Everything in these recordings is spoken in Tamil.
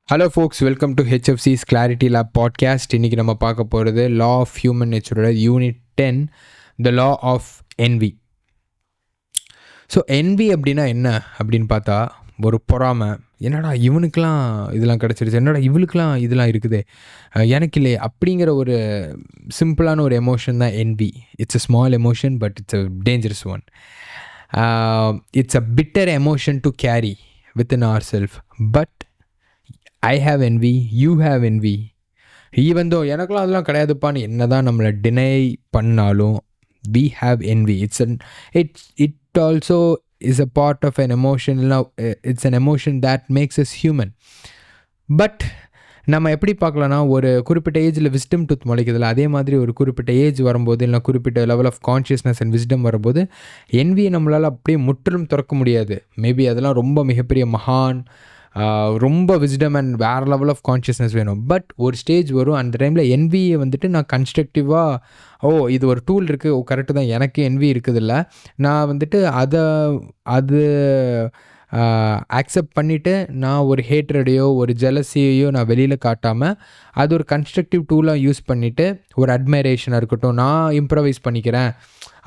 ஹலோ ஃபோக்ஸ், வெல்கம் டு ஹெச்எஃப்சிஸ் கிளாரிட்டி லேப் பாட்காஸ்ட். இன்றைக்கி நம்ம பார்க்க போகிறது லா ஆஃப் ஹியூமன் நேச்சரோட unit 10, the law of envy. So envy அப்படின்னா என்ன அப்படின்னு பார்த்தா, ஒரு பொறாமை. என்னடா இவனுக்கெலாம் இதெல்லாம் கிடச்சிருச்சு, என்னடா இவளுக்கெலாம் இதெல்லாம் இருக்குது, எனக்கு இல்லையே அப்படிங்கிற ஒரு சிம்பிளான ஒரு எமோஷன் தான் envy. It's a small emotion, but it's a dangerous one. It's a bitter emotion to carry within our self. But I have envy, you have envy. Even though எனக்குலாம் அதெல்லாம் கிடையாதுப்பான்னு என்ன தான் நம்மளை டினை பண்ணாலும், we have envy. It also is a part of an emotion. It's an emotion that makes us human. But நம்ம எப்படி பார்க்கலான்னா, ஒரு குறிப்பிட்ட ஏஜில் விஸ்டம் டூத் முளைக்குதில்ல, அதே மாதிரி ஒரு குறிப்பிட்ட ஏஜ் வரும்போது, இல்லை குறிப்பிட்ட level of consciousness and wisdom வரும்போது என்வியை நம்மளால் அப்படியே முற்றிலும் திறக்க முடியாது. மேபி அதெல்லாம் ரொம்ப மிகப்பெரிய மகான், ரொம்ப விஸ்டம் அண்ட் வேறு லெவல் ஆஃப் கான்ஷியஸ்னஸ் வேணும். பட் ஒரு ஸ்டேஜ் வரும், அந்த டைமில் என்வியை வந்துட்டு நான் கன்ஸ்ட்ரக்டிவாக இது ஒரு டூல் இருக்குது, கரெக்டு தான், எனக்கு என்வி இருக்குதில்ல, நான் வந்துட்டு அது ஆக்செப்ட் பண்ணிவிட்டு நான் ஒரு ஹேட்ரடையோ ஒரு ஜெலசியையோ நான் வெளியில் காட்டாமல் அது ஒரு கன்ஸ்ட்ரக்டிவ் டூலாக யூஸ் பண்ணிவிட்டு, ஒரு அட்மைரேஷனாக இருக்கட்டும், நான் இம்ப்ரவைஸ் பண்ணிக்கிறேன்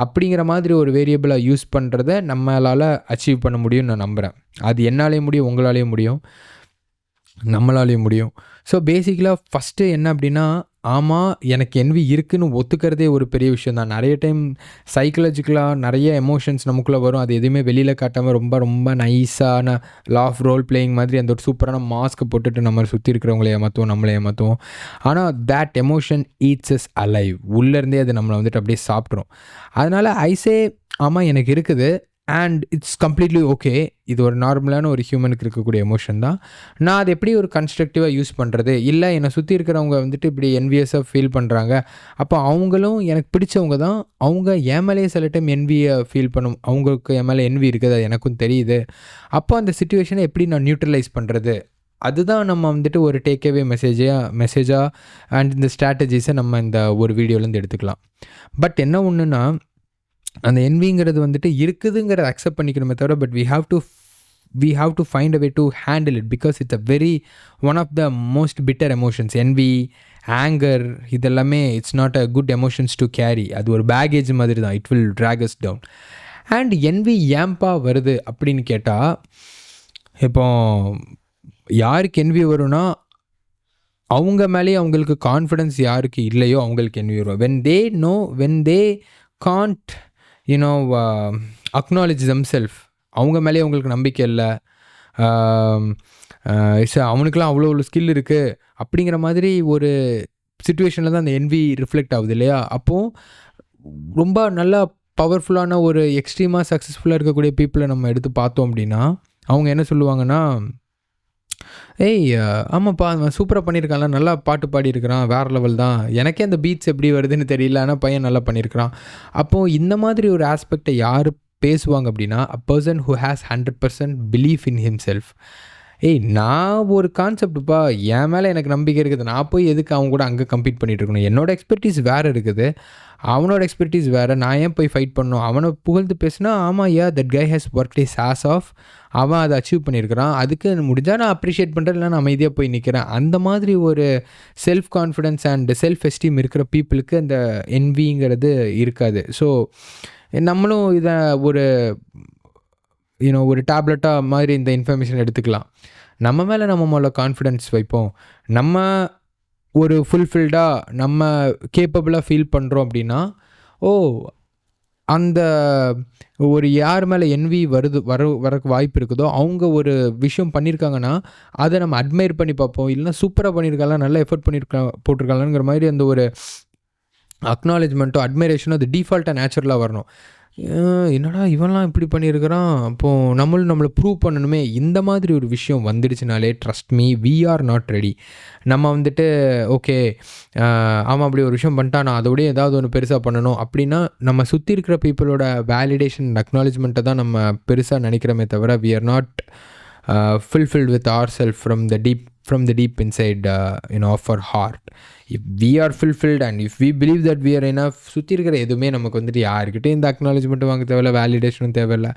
அப்படிங்கிற மாதிரி ஒரு வேரியபிளாக யூஸ் பண்ணுறத நம்மளால் அச்சீவ் பண்ண முடியும்னு நான் நம்புகிறேன். அது என்னாலேயும் முடியும், உங்களாலேயும் முடியும், நம்மளாலேயும் முடியும். ஸோ பேசிக்கலாக ஃபஸ்ட்டு என்ன அப்படின்னா, ஆமாம் எனக்கு என்வி இருக்குதுன்னு ஒத்துக்கிறதே ஒரு பெரிய விஷயம் தான். நிறைய டைம் சைக்கலாஜிக்கலாக நிறைய எமோஷன்ஸ் நமக்குள்ளே வரும், அது எதுவுமே வெளியில் காட்டாமல் ரொம்ப ரொம்ப நைஸான லா ஆஃப் ரோல் பிளேயிங் மாதிரி அந்த ஒரு சூப்பரான மாஸ்க்கை போட்டுட்டு நம்ம சுற்றி இருக்கிறவங்கள ஏமாற்றுவோம், நம்மளை ஏமாற்றுவோம். ஆனால் that emotion eats us alive. உள்ளேருந்தே அது நம்மளை வந்துட்டு அப்படியே சாப்பிட்றோம். அதனால் ஐசே ஆமாம் எனக்கு இருக்குது அண்ட் இட்ஸ் கம்ப்ளீட்லி ஓகே. இது ஒரு நார்மலான ஒரு ஹியூமனுக்கு இருக்கக்கூடிய எமோஷன் தான். நான் அதை எப்படி ஒரு கன்ஸ்ட்ரக்டிவாக யூஸ் பண்ணுறது? இல்லை என்னை சுற்றி இருக்கிறவங்க வந்துட்டு இப்படி என்வியஸாக ஃபீல் பண்ணுறாங்க, அப்போ அவங்களும் எனக்கு பிடிச்சவங்க தான், அவங்க என் மேலேயே சில டைம் என்வியை ஃபீல் பண்ணும், அவங்களுக்கு என் மேலே என்வி இருக்குது, அது எனக்கும் தெரியுது. அப்போ அந்த சிச்சுவேஷனை எப்படி நான் நியூட்ரலைஸ் பண்ணுறது? அதுதான் நம்ம வந்துட்டு ஒரு டேக்அவே மெசேஜாக அண்ட் இந்த ஸ்ட்ராட்டஜிஸை நம்ம இந்த ஒரு வீடியோலேருந்து எடுத்துக்கலாம். பட் என்ன ஒன்றுன்னா, அந்த என்விங்கிறது வந்துட்டு இருக்குதுங்கிறத அக்செப்ட் பண்ணிக்கணுமே தவிர, but we have to find a way to handle it because it's a very one of the most bitter emotions. envy, anger, இதெல்லாமே it's not a good emotions to carry. அது ஒரு பேகேஜ் மாதிரி தான், it will drag us down. and envy ஏம்பா வருது அப்படின்னு கேட்டால், இப்போ யாருக்கு envy வரும்னா, அவங்க மேலேயே அவங்களுக்கு கான்ஃபிடென்ஸ் யாருக்கு இல்லையோ அவங்களுக்கு envy வரும். when they can't acknowledge themselves, அவங்க மேலேயே அவங்களுக்கு நம்பிக்கை இல்லை, அவனுக்கெல்லாம் அவ்வளோ ஸ்கில் இருக்குது அப்படிங்கிற மாதிரி ஒரு சிச்சுவேஷனில் தான் அந்த என்வி ரிஃப்ளெக்ட் ஆகுது இல்லையா? அப்போது ரொம்ப நல்லா பவர்ஃபுல்லான ஒரு எக்ஸ்ட்ரீமாக சக்ஸஸ்ஃபுல்லாக இருக்கக்கூடிய பீப்புளை நம்ம எடுத்து பார்த்தோம் அப்படின்னா, அவங்க என்ன சொல்லுவாங்கன்னா, ஏய் ஆமாப்பா அவன் சூப்பராக பண்ணியிருக்கான்ல, நல்லா பாட்டு பாடியிருக்கிறான், வேறு லெவல் தான், எனக்கே அந்த பீட்ஸ் எப்படி வருதுன்னு தெரியல, ஆனால் பையன் நல்லா பண்ணியிருக்கிறான். அப்போது இந்த மாதிரி ஒரு ஆஸ்பெக்டை யார் பேசுவாங்க அப்படின்னா, a person who has 100% belief in himself. நான் ஒரு கான்செப்டுப்பா, என் மேலே எனக்கு நம்பிக்கை இருக்குது, நான் போய் எதுக்கு அவங்க கூட அங்கே கம்பீட் பண்ணிகிட்டு இருக்கணும், என்னோடய எக்ஸ்பெர்டீஸ் வேறு இருக்குது, அவனோட எக்ஸ்பெர்டீஸ் வேறு, நான் ஏன் போய் ஃபைட் பண்ணணும்? அவனை புகழ்ந்து பேசுனா, ஆமாம் yeah that guy has worked his ass off, அவன் அதை அச்சீவ் பண்ணியிருக்கிறான், அதுக்கு முடிஞ்சால் நான் அப்ரிஷியேட் பண்ணுறேன், இல்லை நான் அமைதியாக போய் நிற்கிறேன். அந்த மாதிரி ஒரு self confidence and self esteem இருக்கிற பீப்புளுக்கு அந்த என்விங்கிறது இருக்காது. ஸோ நம்மளும் இதை ஒரு டேப்லெட்டாக மாதிரி இந்த இன்ஃபர்மேஷன் எடுத்துக்கலாம். நம்ம மேலே நம்ம முதல்ல கான்ஃபிடென்ஸ் வைப்போம், நம்ம ஒரு ஃபுல்ஃபில்டாக நம்ம கேப்பபிளாக ஃபீல் பண்ணுறோம் அப்படின்னா, அந்த ஒரு யார் மேலே என்வி வரக்கு வாய்ப்பு இருக்குதோ, அவங்க ஒரு விஷயம் பண்ணியிருக்காங்கன்னா அதை நம்ம அட்மையர் பண்ணி பார்ப்போம். இல்லைனா சூப்பராக பண்ணியிருக்காங்களா, நல்லா எஃபர்ட் போட்டிருக்காங்கங்கிற மாதிரி அந்த ஒரு அக்னாலேஜ்மெண்ட்டோ அட்மைரேஷனோ அது டிஃபால்ட்டாக நேச்சுரலாக வரணும். என்னடா இவன்லாம் இப்படி பண்ணியிருக்கிறான், அப்போது நம்மளை ப்ரூவ் பண்ணணுமே, இந்த மாதிரி ஒரு விஷயம் வந்துடுச்சுனாலே trust me, we are not ready. நம்ம வந்துட்டு ஓகே ஆமாம் அப்படி ஒரு விஷயம் பண்ணிட்டா நான் அதோடய ஏதாவது ஒன்று பெருசாக பண்ணணும் அப்படின்னா, நம்ம சுற்றி இருக்கிற பீப்புளோட வேலிடேஷன் அக்னாலேஜ்மெண்ட்டை தான் நம்ம பெருசாக நினைக்கிறோமே தவிர, we are not fulfilled with ourselves from the deep inside of our heart. If we are fulfilled and if we believe that we are enough, சுற்றி இருக்கிற எதுவுமே நமக்கு வந்துட்டு யாருக்கிட்டே இந்த அக்னாலேஜ்மெண்ட்டும் வாங்க தேவையில்ல, வேலிடேஷனும் தேவையில்லை.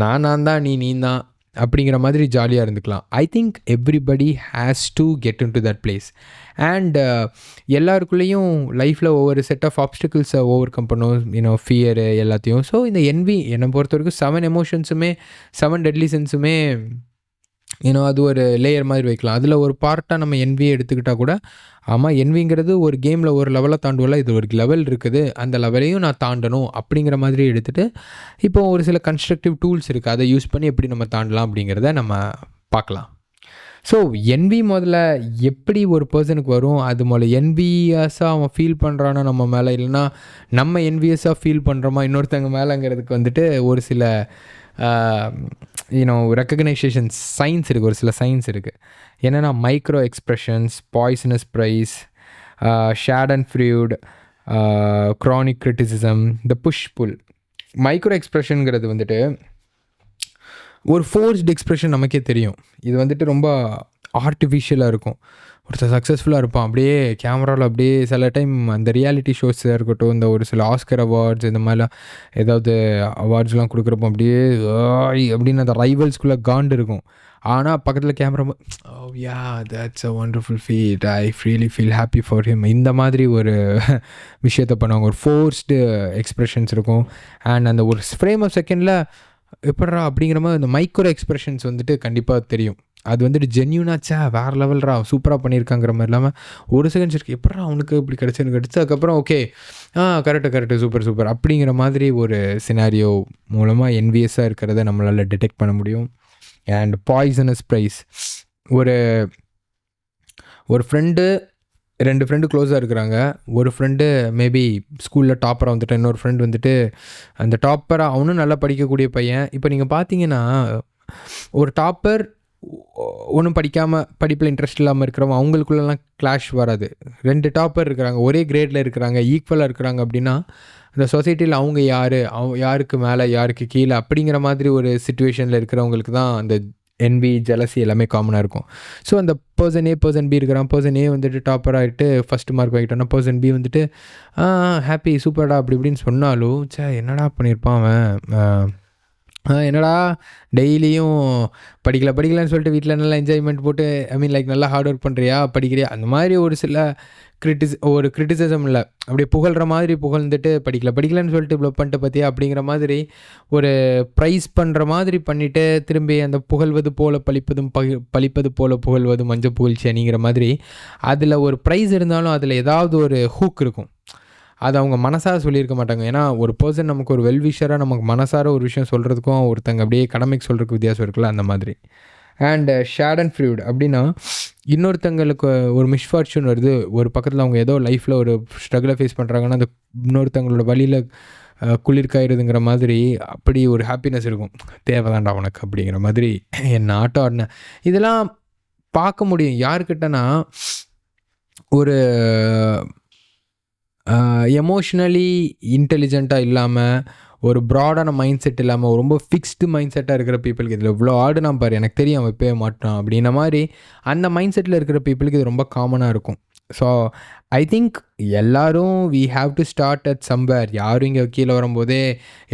நான் தான், நீ தான், அப்படிங்கிற மாதிரி ஜாலியாக இருந்துக்கலாம். I think everybody has to get in to that place. And எல்லாருக்குள்ளேயும் லைஃப்பில் ஒவ்வொரு செட் ஆஃப் ஆப்ஸ்டிக்கிள்ஸை ஓவர் கம் பண்ணும், ஃபியரு எல்லாத்தையும். ஸோ இந்த என்வி என்னை பொறுத்த வரைக்கும் 7 எமோஷன்ஸுமே 7 டெட்லி சென்ஸுமே அது ஒரு லேயர் மாதிரி வைக்கலாம். அதில் ஒரு பார்ட்டாக நம்ம என்வியை எடுத்துக்கிட்டால் கூட, ஆமாம் என்விங்கிறது ஒரு கேமில் ஒரு லெவலை தாண்டுவல, இது ஒரு லெவல் இருக்குது, அந்த லெவலையும் நான் தாண்டணும் அப்படிங்கிற மாதிரி எடுத்துகிட்டு, இப்போ ஒரு சில கன்ஸ்ட்ரக்டிவ் டூல்ஸ் இருக்குது, அதை யூஸ் பண்ணி எப்படி நம்ம தாண்டலாம் அப்படிங்கிறத நம்ம பார்க்கலாம். ஸோ என்வி முதல்ல எப்படி ஒரு பர்சனுக்கு வரும், அது முதல்ல என்வியஸாக அவன் ஃபீல் பண்ணுறானா நம்ம மேலே, இல்லைனா நம்ம என்வியஸாக ஃபீல் பண்ணுறோமா இன்னொருத்தவங்க மேலேங்கிறதுக்கு வந்துட்டு ஒரு சில ரெக்கக்னைசேஷன் சயின்ஸ் இருக்குது. ஒரு சில சயின்ஸ் இருக்குது. என்னென்னா micro expressions, poisonous praise, schadenfreude, chronic criticism, the push pull. Micro எக்ஸ்ப்ரெஷனுங்கிறது வந்துட்டு ஒரு ஃபோர்ஸ்டு எக்ஸ்ப்ரெஷன் நமக்கே தெரியும். இது வந்துட்டு ரொம்ப ஆர்டிஃபிஷியலாக இருக்கும். ஒருத்தர் சக்ஸஸ்ஃபுல்லாக இருப்பான், அப்படியே கேமராவில் அப்படியே சில டைம் அந்த ரியாலிட்டி ஷோஸாக இருக்கட்டும், இந்த ஒரு சில ஆஸ்கர் அவார்ட்ஸ் இந்த மாதிரிலாம் ஏதாவது அவார்ட்ஸ்லாம் கொடுக்குறப்போ அப்படியே அப்படின்னு அந்த ரைவல்ஸ்குள்ளே காண்டு இருக்கும். ஆனால் பக்கத்தில் camera yeah that's a wonderful feat, I really feel happy for him, இந்த மாதிரி ஒரு விஷயத்தை பண்ணுவாங்க. ஒரு ஃபோர்ஸ்டு எக்ஸ்ப்ரெஷன்ஸ் இருக்கும். அண்ட் அந்த ஒரு ஃப்ரேம் ஆஃப் செகண்டில் எப்பட்றா அப்படிங்கிற மாதிரி அந்த மைக்ரோ எக்ஸ்ப்ரெஷன்ஸ் வந்துட்டு கண்டிப்பாக தெரியும். அது வந்துட்டு ஜென்யூனாச்சா வேறு லெவல்ரா சூப்பராக பண்ணியிருக்காங்கிற மாதிரி இல்லாமல் ஒரு செகண்ட்ஸ் இருக்குது, எப்பட்றா அவனுக்கு இப்படி கிடச்சின்னு கிடச்சி அதுக்கப்புறம் ஓகே கரெக்டு சூப்பர் அப்படிங்கிற மாதிரி ஒரு சினாரியோ மூலமாக என்வியஸாக இருக்கிறத நம்மளால் டிடெக்ட் பண்ண முடியும். அண்ட் பாய்சனஸ் ப்ரைஸ், ஒரு ஃப்ரெண்டு 2 ஃப்ரெண்டு க்ளோஸாக இருக்கிறாங்க. ஒரு ஃப்ரெண்டு மேபி ஸ்கூலில் டாப்பராக வந்துட்டு, இன்னொரு ஃப்ரெண்டு வந்துட்டு அந்த டாப்பராக அவனும் நல்லா படிக்கக்கூடிய பையன். இப்போ நீங்கள் பார்த்தீங்கன்னா ஒரு டாப்பர் ஒன்றும் படிப்பில் இன்ட்ரெஸ்ட் இல்லாமல் இருக்கிறவங்க அவங்களுக்குள்ளெல்லாம் கிளாஷ் வராது. 2 டாப்பர் இருக்கிறாங்க, ஒரே கிரேடில் இருக்கிறாங்க, ஈக்குவலாக இருக்கிறாங்க அப்படின்னா இந்த சொசைட்டியில் அவங்க யாருக்கு மேலே யாருக்கு கீழே அப்படிங்கிற மாதிரி ஒரு சிச்சுவேஷனில் இருக்கிறவங்களுக்கு தான் அந்த என்வி ஜெலசி எல்லாமே காமனாக இருக்கும். ஸோ அந்த பர்சன் ஏ பர்சன் பி இருக்கிறான், பர்சன் ஏ வந்துட்டு டாப்பர் ஆகிட்டு ஃபஸ்ட்டு மார்க் வாங்கிட்டான்னா பர்சன் பி வந்துட்டு ஹாப்பி சூப்பர்டா அப்படி இப்படின்னு சொன்னாலும் என்னடா பண்ணியிருப்பான் அவன், என்னடா டெய்லியும் படிக்கலன்னு சொல்லிட்டு வீட்டில் நல்லா என்ஜாய்மெண்ட் போட்டு நல்லா ஹார்ட் ஒர்க் பண்ணுறியா படிக்கிறியா, அந்த மாதிரி ஒரு சில கிரிட்டிசிசம் இல்லை, அப்படியே புகழ்கிற மாதிரி புகழ்ந்துட்டு படிக்கலன்னு சொல்லிட்டு இவ்வளோ பண்ணிட்டு பார்த்தியா அப்படிங்கிற மாதிரி ஒரு ப்ரைஸ் பண்ணுற மாதிரி பண்ணிவிட்டு திரும்பி அந்த புகழ்வது போல பழிப்பது போல புகழ்வது மஞ்சள் புகழ்ச்சி அணிங்கிற மாதிரி அதில் ஒரு ப்ரைஸ் இருந்தாலும் அதில் ஏதாவது ஒரு ஹூக் இருக்கும். அது அவங்க மனசார சொல்லியிருக்க மாட்டாங்க. ஏன்னா ஒரு பர்சன் நமக்கு ஒரு வெல்விஷராக நமக்கு மனசார ஒரு விஷயம் சொல்கிறதுக்கும் ஒருத்தங்க அப்படியே கடமைக்கு சொல்கிறதுக்கு வித்தியாசம் இருக்குல்ல, அந்த மாதிரி. அண்ட் ஷேடன் ஃப்ரூட் அப்படின்னா இன்னொருத்தங்களுக்கு ஒரு மிஸ்ஃபார்ச்சூன் வருது, ஒரு பக்கத்தில் அவங்க ஏதோ லைஃப்பில் ஒரு ஸ்ட்ரகிளை ஃபேஸ் பண்ணுறாங்கன்னா அந்த இன்னொருத்தங்களோட வழியில் குளிர்காயிருதுங்கிற மாதிரி அப்படி ஒரு ஹாப்பினஸ் இருக்கும். தேவைதான்டா உனக்கு அப்படிங்கிற மாதிரி என்ன ஆட்டம் ஆடினேன். இதெல்லாம் பார்க்க முடியும் யாருக்கிட்டனா ஒரு எமோஷ்னலி இன்டெலிஜென்ட்டாக இல்லாமல், ஒரு ப்ராடான மைண்ட் செட் இல்லாமல், ரொம்ப ஃபிக்ஸ்டு மைண்ட் செட்டாக இருக்கிற பீப்புளுக்கு இதில் இவ்வளோ ஆடுனா பாரு எனக்கு தெரியும் அவன் இப்போயே மாட்டான் அப்படின்ன மாதிரி அந்த மைண்ட் செட்டில் இருக்கிற பீப்புளுக்கு இது ரொம்ப காமனாக இருக்கும். ஸோ ஐ திங்க் எல்லோரும் we have to start at somewhere. யாரும் இங்கே கீழே வரும்போதே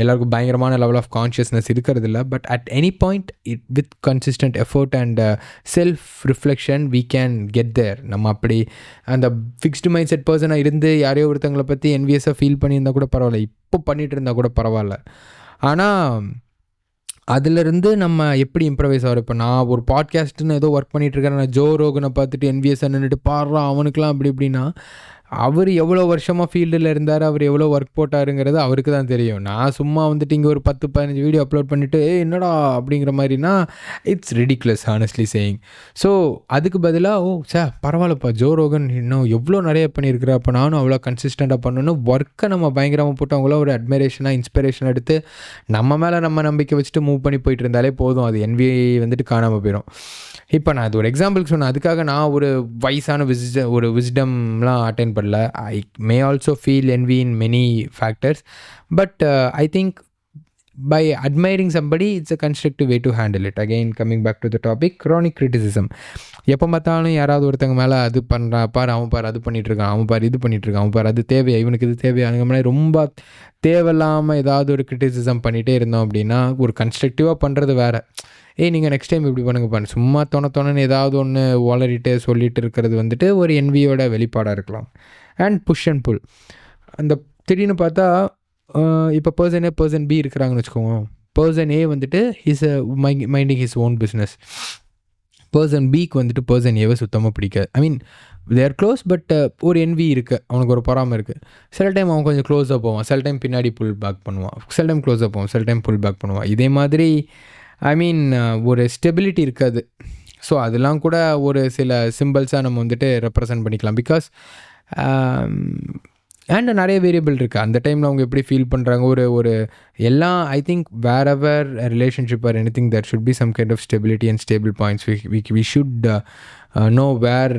எல்லாருக்கும் பயங்கரமான லெவல் ஆஃப் கான்ஷியஸ்னஸ் இருக்கிறது இல்லை. But at any point with consistent effort and self reflection we can get there. நம்ம அப்படி அந்த ஃபிக்ஸ்டு மைண்ட் செட் பர்சனாக இருந்து யாரையோ ஒருத்தங்களை பற்றி என்வியஸாக ஃபீல் பண்ணியிருந்தால் கூட பரவாயில்ல, இப்போ பண்ணிகிட்டு இருந்தால் கூட பரவாயில்ல. ஆனால் அதிலிருந்து நம்ம எப்படி இம்ப்ரவைஸ் ஆகிறோம். இப்போ நான் ஒரு பாட்காஸ்ட்டுன்னு ஏதோ ஒர்க் பண்ணிகிட்ருக்கேன், நான் ஜோ ரோகனை பார்த்துட்டு என்விஎஸ் நின்றுட்டு பாடுறான் அவனுக்குலாம் அப்படி இப்படின்னா அவர் எவ்வளோ வருஷமாக ஃபீல்டில் இருந்தார், அவர் எவ்வளோ ஒர்க் போட்டாருங்கிறது அவருக்கு தான் தெரியும். நான் சும்மா வந்துட்டு இங்கே ஒரு 10-15 வீடியோ அப்லோட் பண்ணிவிட்டு என்னடா அப்படிங்கிற மாதிரினா it's ridiculous honestly saying. So அதுக்கு பதிலாக பரவாயில்லப்பா ஜோ ரோகன் இன்னும் எவ்வளோ நிறைய பண்ணியிருக்கிற, அப்போ நானும் அவ்வளோ கன்சிஸ்டண்ட்டாக பண்ணணும், ஒர்க்கை நம்ம பயங்கரமாக போட்டு அவங்கள ஒரு அட்மைரேஷனாக இன்ஸ்பிரேஷன் எடுத்து நம்ம மேலே நம்ம நம்பிக்கை வச்சுட்டு மூவ் பண்ணி போயிட்டு இருந்தாலே போதும், அது என்வி வந்துட்டு காணாமல் போயிடும். இப்போ நான் அது ஒரு எக்ஸாம்பிளுக்கு சொன்னேன், அதுக்காக நான் ஒரு வயசான விஸ்டம்லாம் அட்டென்ட் பண்ணல. I may also feel envy in many factors. But I think by admiring somebody, it's a constructive way to handle it. Again, coming back to the topic, chronic criticism. எப்போ பார்த்தாலும் யாராவது ஒருத்தங்க மேலே அது பண்ணுறா பாரு, அவன் பாரு அது பண்ணிகிட்ருக்கான், அவன் பாரு இது பண்ணிகிட்ருக்கான், அவன் பாரு அது தேவையா, இவனுக்கு இது தேவையா, அந்த மாதிரி ரொம்ப தேவையில்லாமல் ஏதாவது ஒரு கிரிட்டிசிசம் பண்ணிகிட்டே இருந்தோம் அப்படின்னா, ஒரு கன்ஸ்ட்ரக்டிவாக பண்ணுறது வேறு. நீங்கள் நெக்ஸ்ட் டைம் இப்படி பண்ணுங்க சும்மா தோணன்னு ஏதாவது ஒன்று வளரிட்டு சொல்லிட்டு இருக்கிறது வந்துட்டு ஒரு என்வியோட வெளிப்பாடாக இருக்கலாம். அண்ட் புஷ் அண்ட் புல். அந்த திடீர்னு பார்த்தா இப்போ பர்சன் பி இருக்கிறாங்கன்னு வச்சுக்கோங்க. பர்சன் ஏ வந்துட்டு minding his own business. Person பிக்கு வந்துட்டு பர்சன் ஏவை சுத்தமாக பிடிக்காது. ஐ மீன் தேர் க்ளோஸ், பட் ஒரு என்வி இருக்குது, அவனுக்கு ஒரு பொறாமை இருக்குது. சில டைம் அவன் கொஞ்சம் க்ளோஸாக போவான், சில டைம் பின்னாடி புல் பேக் பண்ணுவான், சில டைம் க்ளோஸாக போவான், சில டைம் புல் பேக் பண்ணுவான். இதே மாதிரி ஐ மீன் ஒரு ஸ்டெபிலிட்டி இருக்காது. ஸோ அதெல்லாம் கூட ஒரு சில சிம்பிள்ஸாக நம்ம வந்துட்டு ரெப்ரசன்ட் பண்ணிக்கலாம். பிகாஸ் அண்ட் நிறைய வேரியபிள் இருக்குது. அந்த டைமில் அவங்க எப்படி ஃபீல் பண்ணுறாங்க, ஒரு எல்லாம் I think wherever relationship are anything there should be some kind of stability and stable points. We should know where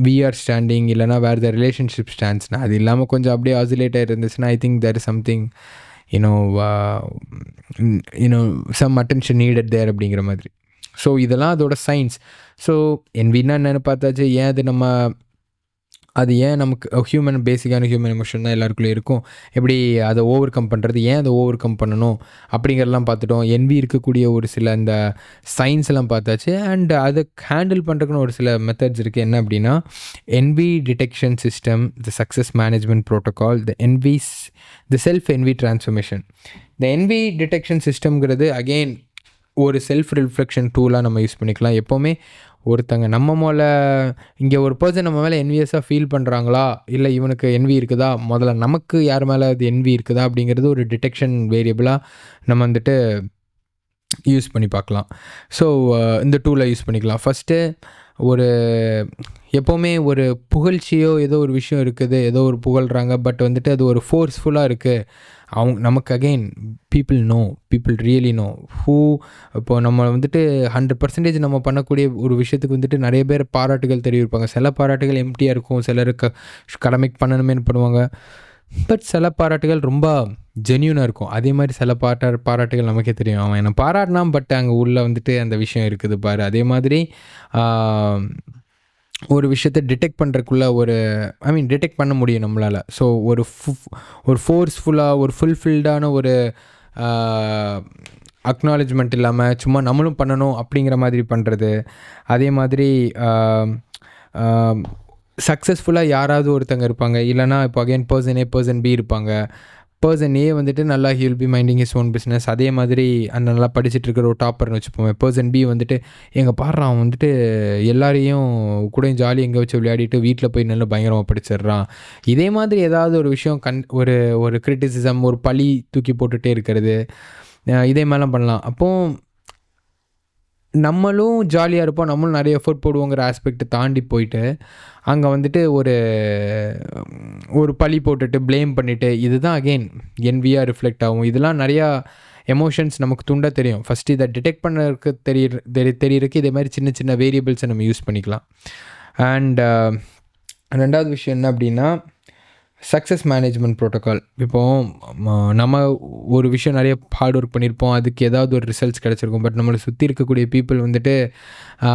we are standing, இல்லைனா வேர் த ரிலேஷன்ஷிப் ஸ்டாண்ட்ஸ்னா. அது இல்லாமல் கொஞ்சம் அப்படியே ஆசிலேட்டாக இருந்துச்சுன்னா I think there is something some attention needed there அப்படிங்கிற மாதிரி. ஸோ இதெல்லாம் அதோட சயின்ஸ். ஸோ என்வின்னா என்னென்னு பார்த்தாச்சு. ஏன் நமக்கு ஹியூமன் பேசிக்கான ஹியூமன் எமோஷன் தான் எல்லாருக்குள்ளே இருக்கும். எப்படி அதை ஓவர் கம் பண்ணுறது, ஏன் அதை ஓவர் கம் பண்ணணும் அப்படிங்கிறதெல்லாம் பார்த்துட்டோம். என்வி இருக்கக்கூடிய ஒரு சில இந்த சயின்ஸ் எல்லாம் பார்த்தாச்சு. அண்ட் அதை ஹேண்டில் பண்ணுறதுக்குன்னு ஒரு சில மெத்தட்ஸ் இருக்குது. என்ன அப்படின்னா envy detection system, the success management protocol, the self envy transformation. இந்த என்வி டிடெக்ஷன் சிஸ்டம்ங்கிறது அகெயின் ஒரு செல்ஃப் ரிஃப்ளெக்ஷன் டூலாக நம்ம யூஸ் பண்ணிக்கலாம். எப்போவுமே ஒருத்தங்க நம்ம மேலே இங்கே ஒரு பர்சன் நம்ம மேலே என்வியஸாக ஃபீல் பண்ணுறாங்களா, இல்லை இவனுக்கு என்வி இருக்குதா, முதல்ல நமக்கு யார் மேலே அது என்வி இருக்குதா அப்படிங்கிறது ஒரு டிடெக்ஷன் வேரியபிளாக நம்ம வந்துட்டு யூஸ் பண்ணி பார்க்கலாம். ஸோ இந்த டூலை யூஸ் பண்ணிக்கலாம். ஃபஸ்ட்டு எப்போவுமே ஒரு புகழ்ச்சியோ ஏதோ ஒரு விஷயம் இருக்குது, ஏதோ ஒரு புகழ்கிறாங்க, பட் வந்துட்டு அது ஒரு ஃபோர்ஸ்ஃபுல்லாக இருக்குது. நமக்கு again people really know who. இப்போது நம்ம வந்துட்டு 100% நம்ம பண்ணக்கூடிய ஒரு விஷயத்துக்கு வந்துட்டு நிறைய பேர் பாராட்டுகள் தெரிவிப்பாங்க. சில பாராட்டுகள் எம்டியாக இருக்கும், சிலருக்கு கடமைக்கு பண்ணணுமேனு பண்ணுவாங்க. பட் சில பாராட்டுகள் ரொம்ப ஜென்யூனாக இருக்கும். அதே மாதிரி சில பாராட்டுகள் நமக்கே தெரியும், அவன் என்னை பாராட்டினா பட் அங்கே உள்ளே வந்துட்டு அந்த விஷயம் இருக்குது பாரு. அதே மாதிரி ஒரு விஷயத்தை டிடெக்ட் பண்ணுறக்குள்ள டிடெக்ட் பண்ண முடியும் நம்மளால். ஸோ ஒரு ஃபோர்ஸ்ஃபுல்லாக ஒரு ஃபுல்ஃபில்டான ஒரு அக்னாலேஜ்மெண்ட் இல்லாமல் சும்மா நம்மளும் பண்ணணும் அப்படிங்கிற மாதிரி பண்ணுறது. அதே மாதிரி சக்ஸஸ்ஃபுல்லாக யாராவது ஒருத்தங்க இருப்பாங்க, இல்லைனா இப்போ அகைன் பர்சன் ஏ பர்சன் பி இருப்பாங்க. பர்சன் ஏ வந்துட்டு நல்லா he will be minding his own business. அதே மாதிரி அந்த நல்லா படிச்சுட்டு இருக்கிற ஒரு டாப்பர்னு வச்சுப்போமே. பர்சன் பி வந்துட்டு எங்கள் பாடுறான் வந்துட்டு எல்லாரையும் கூட ஜாலி எங்கே வச்சு விளையாடிட்டு வீட்டில் போய் நல்லா பயங்கரமாக படிச்சிடுறான். இதே மாதிரி ஏதாவது ஒரு விஷயம் ஒரு கிரிட்டிசிசம், ஒரு பழி தூக்கி போட்டுகிட்டே இருக்கிறது, இதே மாதிரிலாம் பண்ணலாம். அப்போது நம்மளும் ஜாலியாக இருப்போம், நம்மளும் நிறைய எஃபர்ட் போடுவோங்கிற ஆஸ்பெக்ட் தாண்டி போயிட்டு அங்கே வந்துட்டு ஒரு பழி போட்டுட்டு ப்ளேம் பண்ணிவிட்டு இதுதான் அகெயின் என்வியாக ரிஃப்ளெக்ட் ஆகும். இதெல்லாம் நிறையா எமோஷன்ஸ் நமக்கு துண்டாக தெரியும். ஃபஸ்ட்டு இதை டிடெக்ட் பண்ணறதுக்கு தெரியறதுக்கு இதே மாதிரி சின்ன சின்ன வேரியபிள்ஸை நம்ம யூஸ் பண்ணிக்கலாம். அண்ட் ரெண்டாவது விஷயம் என்ன அப்படின்னா சக்ஸஸ் மேனேஜ்மெண்ட் ப்ரோட்டோக்கால். இப்போது நம்ம ஒரு விஷயம் நிறைய ஹார்ட் ஒர்க் பண்ணியிருப்போம், அதுக்கு ஏதாவது ஒரு ரிசல்ட்ஸ் கிடச்சிருக்கும். பட் நம்மளை சுற்றி இருக்கக்கூடிய பீப்புள் வந்துட்டு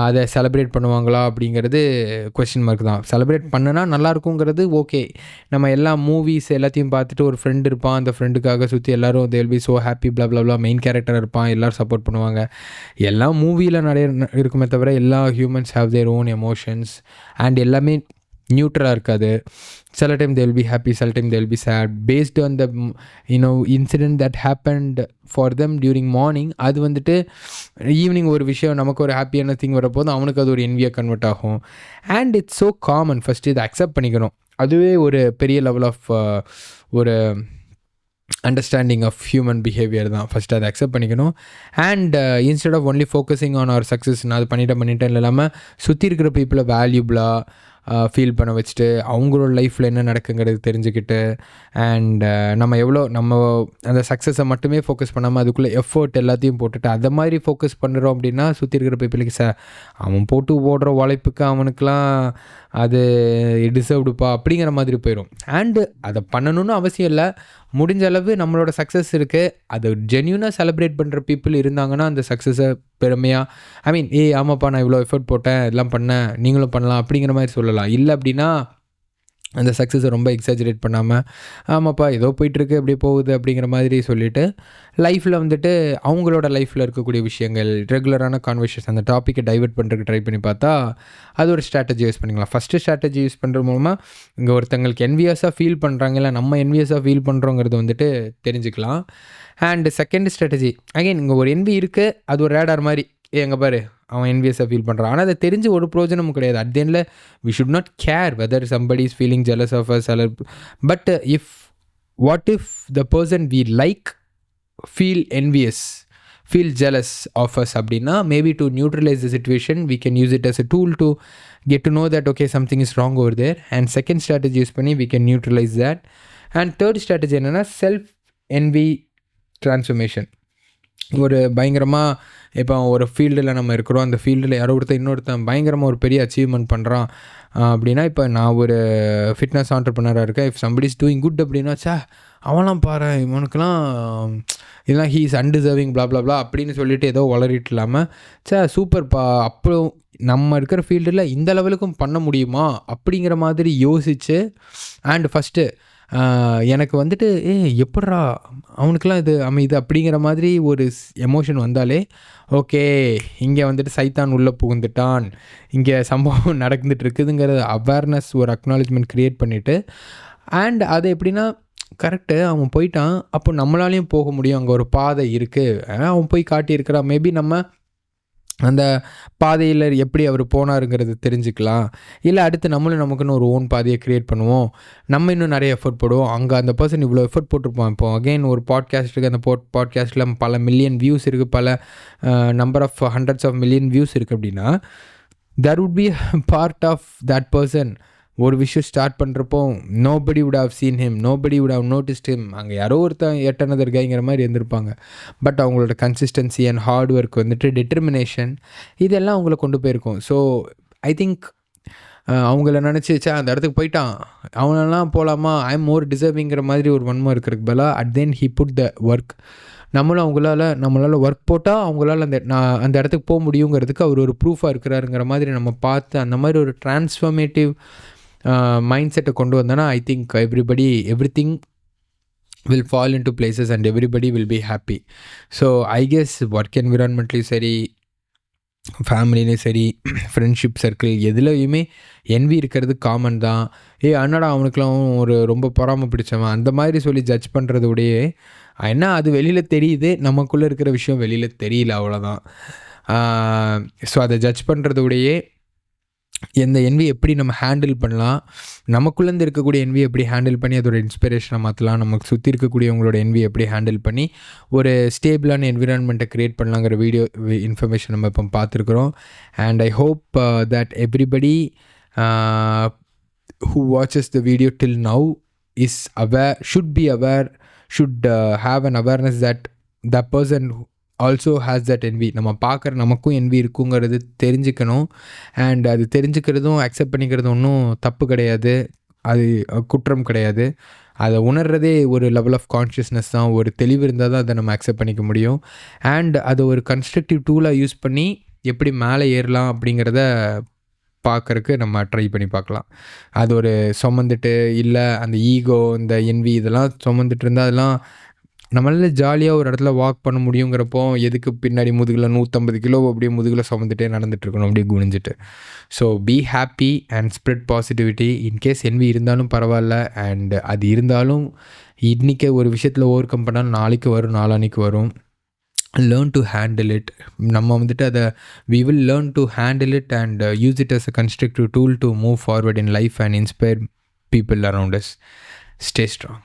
அதை செலிப்ரேட் பண்ணுவாங்களா அப்படிங்கிறது கொஸ்டின் மார்க் தான். செலிப்ரேட் பண்ணனா நல்லாயிருக்குங்கிறது ஓகே. நம்ம எல்லா மூவிஸ் எல்லாத்தையும் பார்த்துட்டு ஒரு ஃப்ரெண்டு இருப்பான், அந்த ஃப்ரெண்டுக்காக சுற்றி எல்லோரும் they will be so happy blah main character இருப்பான், எல்லோரும் சப்போர்ட் பண்ணுவாங்க. எல்லா மூவியில் நிறைய இருக்குமே தவிர எல்லா humans have their own emotions and எல்லாமே நியூட்ரலாக இருக்காது. சில time they will be happy, சில time they will be sad based on the incident that happened for them during morning. அது வந்துட்டு ஈவினிங் ஒரு விஷயம் நமக்கு ஒரு ஹாப்பியான திங் வரப்போது அவனுக்கு அது ஒரு என்வியாக கன்வெர்ட் ஆகும். And it's so common. First இதை அக்செப்ட் பண்ணிக்கணும். அதுவே ஒரு பெரிய லெவல் ஆஃப் ஒரு அண்டர்ஸ்டாண்டிங் ஆஃப் ஹியூமன் பிஹேவியர் தான். ஃபஸ்ட்டு அதை அக்செப்ட் பண்ணிக்கணும். And instead of only focusing on our success, நான் அது பண்ணிட்டேன் இல்லாமல் சுற்றி இருக்கிற பீப்புளை வேல்யூபிளாக ஃபீல் பண்ண வச்சுட்டு அவங்களோட லைஃப்பில் என்ன நடக்குங்கிறது தெரிஞ்சுக்கிட்டு அண்ட் நம்ம அந்த சக்ஸஸை மட்டுமே ஃபோக்கஸ் பண்ணாமல் அதுக்குள்ளே எஃபர்ட் எல்லாத்தையும் போட்டுட்டு அதை மாதிரி ஃபோக்கஸ் பண்ணுறோம் அப்படின்னா சுற்றி இருக்கிற பீப்புளுக்கு அவன் போட்டு ஓடுற உழைப்புக்கு அவனுக்கெலாம் அது டிசர்வ்டுப்பா அப்படிங்கிற மாதிரி போயிடும். அண்டு அதை பண்ணணுன்னு அவசியம் இல்லை, முடிஞ்ச அளவு நம்மளோட சக்ஸஸ் இருக்குது, அதை ஜென்யூனாக செலிப்ரேட் பண்ணுற பீப்புள் இருந்தாங்கன்னா அந்த சக்ஸஸை பெருமையாக ஆமாப்பா நான் இவ்வளோ எஃபர்ட் போட்டேன், இதெல்லாம் பண்ணேன், நீங்களும் பண்ணலாம் அப்படிங்கிற மாதிரி சொல்லலாம். இல்லை அப்படின்னா அந்த சக்ஸஸை ரொம்ப எக்ஸாஜரேட் பண்ணாமல் ஆமாப்பா ஏதோ போயிட்டுருக்கு அப்படியே போகுது அப்படிங்கிற மாதிரி சொல்லிவிட்டு லைஃப்பில் வந்துட்டு அவங்களோட லைஃப்பில் இருக்கக்கூடிய விஷயங்கள், ரெகுலரான கான்வர்சேஷன், அந்த டாப்பிக்கை டைவெர்ட் பண்ணுறதுக்கு ட்ரை பண்ணி பார்த்தா அது ஒரு ஸ்ட்ராட்டஜி யூஸ் பண்ணிக்கலாம். ஃபஸ்ட்டு ஸ்ட்ராட்டஜி யூஸ் பண்ணுறது மூலமாக இங்கே ஒருத்தங்களுக்கு என்வியஸாக ஃபீல் பண்ணுறாங்க, இல்லை நம்ம என்வியஸாக ஃபீல் பண்ணுறோங்கிறது வந்துட்டு தெரிஞ்சுக்கலாம். அண்ட் செகண்ட் ஸ்ட்ராட்டஜி அகைன் இங்கே ஒரு என்வி இருக்குது, அது ஒரு ரேடார் மாதிரி, எங்கே பாரு அவன் என்வியஸாக ஃபீல் பண்ணுறான், ஆனால் அதை தெரிஞ்சு ஒரு ப்ரோஜனமும் கிடையாது. அட் தி எண்டில் we should not care whether somebody is feeling jealous of us அல்ல, but what if the person we like feel envious, feel jealous of us அப்படின்னா maybe to neutralize the situation we can use it as a tool to get to know that okay something is wrong over there, and second strategy use பண்ணி we can neutralize that. And third strategy என்னன்னா self envy transformation. ஒரு பயங்கரமாக இப்போ ஒரு ஃபீல்டில் நம்ம இருக்கிறோம், அந்த ஃபீல்டில் யாரோ இன்னொருத்தன் பயங்கரமாக ஒரு பெரிய அச்சீவ்மெண்ட் பண்ணுறான் அப்படின்னா, இப்போ நான் ஒரு ஃபிட்னஸ் ஆண்டர்ப்ரனராக இருக்கேன், if somebody is doing good அப்படின்னா அவன்லாம் பாரு இவனுக்கெல்லாம் இதெல்லாம் ஹீ இஸ் அன்டிசர்விங் ப்ளா அப்படின்னு சொல்லிட்டு ஏதோ வளரிட்டு இல்லாமல் சூப்பர்ப்பா அப்போ நம்ம இருக்கிற ஃபீல்டில் இந்த லெவலுக்கும் பண்ண முடியுமா அப்படிங்கிற மாதிரி யோசித்து, அண்ட் ஃபஸ்ட்டு எனக்கு வந்துட்டு எப்பட்றா அவனுக்கெல்லாம் இது அமையுது அப்படிங்கிற மாதிரி ஒரு எமோஷன் வந்தாலே ஓகே இங்கே வந்துட்டு சைத்தான் உள்ளே புகுந்துட்டான், இங்கே சம்பவம் நடந்துட்டு இருக்குதுங்கிற அவேர்னஸ் ஒரு அக்னாலஜ்மெண்ட் க்ரியேட் பண்ணிவிட்டு, அண்ட் அது எப்படின்னா கரெக்டு அவன் போயிட்டான், அப்போ நம்மளாலையும் போக முடியும், அங்கே ஒரு பாதை இருக்குது, அவன் போய் காட்டியிருக்கிறான், மேபி நம்ம அந்த பாதையில் எப்படி அவர் போனாருங்கிறது தெரிஞ்சுக்கலாம், இல்லை அடுத்து நம்மளும் நமக்குன்னு ஒரு ஓன் பாதையை க்ரியேட் பண்ணுவோம், நம்ம இன்னும் நிறைய எஃபர்ட் போடுவோம். அங்கே அந்த பர்சன் இவ்வளோ எஃபர்ட் போட்டிருப்பான், இப்போ அகெயின் ஒரு பாட்காஸ்ட்டுக்கு அந்த பாட்காஸ்ட்டில் பல மில்லியன் வியூஸ் இருக்குது, பல number of hundreds of million views இருக்குது அப்படின்னா there would be a part of that person ஒரு விஷயம் ஸ்டார்ட் பண்ணுறப்போ nobody would have seen him, nobody would have noticed him, அங்கே யாரோ ஒருத்தன் எட்டனதர் கைங்கிற மாதிரி இருந்திருப்பாங்க. பட் அவங்களோட கன்சிஸ்டன்சி அண்ட் ஹார்ட் ஒர்க் வந்துட்டு டிட்டர்மினேஷன் இதெல்லாம் அவங்கள கொண்டு போயிருக்கோம். ஸோ ஐ திங்க் அவங்கள நினச்சி அந்த இடத்துக்கு போயிட்டான் அவனெல்லாம் போகலாமா, ஐ எம் மோர் டிசர்விங்கிற மாதிரி ஒரு வன்மம் இருக்கிறதுக்கு பதிலாக at then he put the work, நம்மளால் ஒர்க் போட்டால் அவங்களால அந்த இடத்துக்கு போக முடியுங்கிறதுக்கு அவர் ஒரு ப்ரூஃபாக இருக்கிறாருங்கிற மாதிரி நம்ம பார்த்து அந்த மாதிரி ஒரு ட்ரான்ஸ்ஃபர்மேட்டிவ் மைண்ட் செட்டை கொண்டு வந்தோன்னா I think everything will fall into places and everybody will be happy. So I guess work என்விரான்மெண்ட்லேயும் சரி, ஃபேமிலிலையும் சரி, ஃப்ரெண்ட்ஷிப் சர்க்கிள் எதுலையுமே என்வி இருக்கிறது காமன் தான். அண்ணடா அவனுக்குலாம் ஒரு ரொம்ப பொறாமை பிடிச்சவன் அந்த மாதிரி சொல்லி ஜட்ஜ் பண்ணுறதோடையே அது வெளியில் தெரியுது, நமக்குள்ளே இருக்கிற விஷயம் வெளியில் தெரியல, அவ்வளோதான். ஸோ அதை ஜட்ஜ் பண்ணுறதோடையே எந்த என்வி எப்படி நம்ம ஹேண்டில் பண்ணலாம், நமக்குள்ளேருந்து இருக்கக்கூடிய என்வி எப்படி ஹேண்டில் பண்ணி அதோட இன்ஸ்பிரேஷனை மாற்றலாம், நமக்கு சுற்றி இருக்கக்கூடியவங்களோட என்வி எப்படி ஹேண்டில் பண்ணி ஒரு ஸ்டேபிளான என்விரான்மெண்ட்டை க்ரியேட் பண்ணலாங்கிற வீடியோ இன்ஃபர்மேஷன் நம்ம இப்போ பார்த்துருக்குறோம். And I hope that everybody who watches the video till now is aware, should have an awareness that that person also has that envy. நம்ம பார்க்குற நமக்கும் envy இருக்குங்கிறது தெரிஞ்சுக்கணும். அண்ட் அது தெரிஞ்சுக்கிறதும் அக்செப்ட் பண்ணிக்கிறதும் ஒன்றும் தப்பு கிடையாது, அது குற்றம் கிடையாது. அதை உணர்றதே ஒரு லெவல் ஆஃப் கான்ஷியஸ்னஸ் தான், ஒரு தெளிவு இருந்தால் தான் அதை நம்ம அக்செப்ட் பண்ணிக்க முடியும். அண்ட் அதை ஒரு கன்ஸ்ட்ரக்டிவ் டூலாக யூஸ் பண்ணி எப்படி மேலே ஏறலாம் அப்படிங்கிறத பார்க்குறக்கு நம்ம ட்ரை பண்ணி பார்க்கலாம். அது ஒரு சுமந்துட்டு இல்லை அந்த ஈகோ இந்த என்வி இதெல்லாம் சுமந்துட்டு இருந்தால் அதெல்லாம் நம்மளால ஜாலியாக ஒரு இடத்துல வாக் பண்ண முடியுங்கிறப்போ எதுக்கு பின்னாடி முதுகில் 150 கிலோ அப்படியே முதுகில் சுமந்துட்டே நடந்துட்டு இருக்கணும் அப்படியே குனிஞ்சிட்டு. So be happy and spread positivity. In case envy இருந்தாலும் பரவாயில்ல, அண்ட் அது இருந்தாலும் இன்றைக்கி ஒரு விஷயத்தில் ஓவர் கம் பண்ணால் நாளைக்கு வரும், நாளான்னைக்கு வரும். learn to handle it. நம்ம வந்துட்டு அதை we will learn to handle it and use it as a constructive tool to move forward in life and inspire people around us. Stay strong.